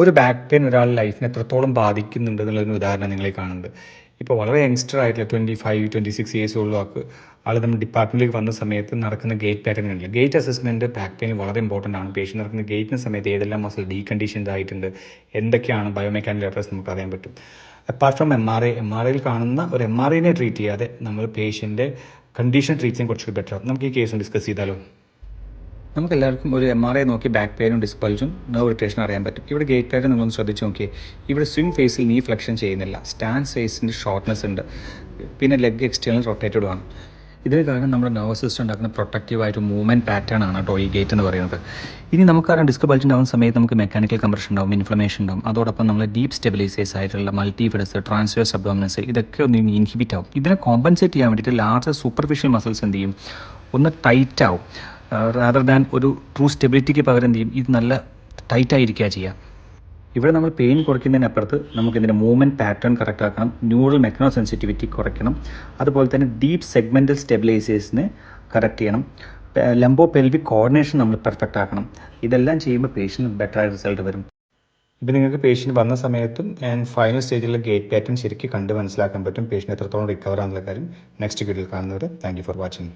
ഒരു back pain ഒരാളുടെ ലൈഫിനെ എത്രത്തോളം ബാധിക്കുന്നുണ്ട് എന്നുള്ളൊരു ഉദാഹരണം നിങ്ങൾ കാണുന്നുണ്ട്. ഇപ്പോൾ വളരെ യങ്സ്റ്റർ ആയിട്ടുള്ള 25-26 ഇയേഴ്സ് ഉള്ള ആൾ നമ്മുടെ ഡിപ്പാർട്ട്മെൻറ്റിലേക്ക് വന്ന സമയത്ത് നടക്കുന്ന ഗേറ്റ് പാറ്റേൺ കണ്ടില്ല. ഗേറ്റ് അസസ്മെൻറ്റ് ബാക്ക് പെയിൻ വളരെ ഇമ്പോർട്ടൻ്റ് ആണ്. പേഷ്യൻ്റ് നടക്കുന്ന ഗേറ്റിന് സമയത്ത് ഏതെല്ലാം മസിൽ ഡീകണ്ടീഷൻഡ് ആയിട്ടുണ്ട്, എന്തൊക്കെയാണ് ബയോമെക്കാനിക്കൽ എറേഴ്സ് നമുക്ക് അറിയാൻ പറ്റും. അപ്പാർട്ട് ഫ്രം എം ആർ ഐയിൽ കാണുന്ന ഒരു MRIനെ ട്രീറ്റ് ചെയ്യാതെ നമ്മൾ പേഷ്യൻ്റെ കണ്ടീഷൻ ട്രീറ്റ് ചെയ്യാൻ കുറച്ചുകൂടി ബെറ്റർ ആവും. നമുക്ക് ഈ കേസ് ഡിസ്കസ് ചെയ്താലോ? നമുക്കെല്ലാവർക്കും ഒരു MRI നോക്കി ബാക്ക് പെയിനും ഡിസ്പൾജും നെർവ് ഇറിറ്റേഷനും അറിയാൻ പറ്റും. ഇവിടെ ഗേറ്റ് പാറ്റേൺ നിങ്ങളൊന്ന് ശ്രദ്ധിച്ച് നോക്കിയേ. ഇവിടെ സ്വിംഗ് ഫേസിൽ നീ ഫ്ലെക്ഷൻ ചെയ്യുന്നില്ല, സ്റ്റാൻഡ് ഫേസിൻ്റെ ഷോർട്ട്നെസ് ഉണ്ട്, പിന്നെ ലെഗ് എക്സ്റ്റേണൽ റൊട്ടേറ്റഡ് ആണ്. ഇതിന് കാരണം നമ്മുടെ നെർവസ് സിസ്റ്റം ഉണ്ടാക്കുന്ന പ്രൊട്ടക്റ്റീവായിട്ട് മൂവ്മെൻറ്റ് പാറ്റേൺ ആണ് കേട്ടോ ഈ ഗേറ്റ് എന്ന് പറയുന്നത്. ഇനി നമുക്കറിയാം ഡിസ്ക് ബൾജ് ഉണ്ടാകുന്ന സമയത്ത് നമുക്ക് മെക്കാനിക്കൽ കംപ്രഷൻ ഉണ്ടാവും, ഇൻഫ്ലമേഷൻ ഉണ്ടാവും. അതോടൊപ്പം നമ്മൾ ഡീപ്പ് സ്റ്റെബിലൈസേഴ്സ് ആയിട്ടുള്ള മൾട്ടിഫിഡസ്, ട്രാൻസ്വേഴ്സ് അബ്ഡോമിനസ് ഇതൊക്കെ ഒന്ന് ഇൻഹിബിറ്റ് ആവും. ഇതിനെ കോമ്പൻസേറ്റ് ചെയ്യാൻ വേണ്ടിയിട്ട് ലാർജ് സൂപ്പർഫിഷ്യൽ മസിൽസ് എന്ത് ചെയ്യും, ഒന്ന് ടൈറ്റ് ആവും. റാദർ ദാൻ ഒരു ട്രൂ സ്റ്റെബിലിറ്റിക്ക് പകരം എന്ത് ചെയ്യും, ഇത് നല്ല ടൈറ്റായിരിക്കുക ചെയ്യുക. ഇവിടെ നമ്മൾ പെയിൻ കുറയ്ക്കുന്നതിനപ്പുറത്ത് നമുക്ക് ഇതിൻ്റെ മൂവ്മെൻറ്റ് പാറ്റേൺ കറക്റ്റ് ആക്കണം, ന്യൂറൽ മെക്കനോ സെൻസിറ്റിവിറ്റി കുറയ്ക്കണം, അതുപോലെ തന്നെ ഡീപ്പ് സെഗ്മെൻറ്റൽ സ്റ്റെബിലൈസേഴ്സിനെ കറക്റ്റ് ചെയ്യണം, ലംബോ പെൽവിക് കോർഡിനേഷൻ നമ്മൾ പെർഫെക്റ്റ് ആക്കണം. ഇതെല്ലാം ചെയ്യുമ്പോൾ പേഷ്യൻറ്റ് ബെറ്റർ ആയ റിസൾട്ട് വരും. ഇപ്പോൾ നിങ്ങൾക്ക് പേഷ്യൻറ്റ് വന്ന സമയത്തും ആൻഡ് ഫൈനൽ സ്റ്റേജിലുള്ള ഗേറ്റ് പാറ്റേൺ ശരിക്കും കണ്ട് മനസ്സിലാക്കാൻ പറ്റും പേഷ്യൻറ്റ് എത്രത്തോളം റിക്കവർ ആണെന്നുള്ള കാര്യം. നെക്സ്റ്റ് വീഡിയോയിൽ കാണുന്നവരെ താങ്ക് യു ഫോർ വാച്ചിങ്.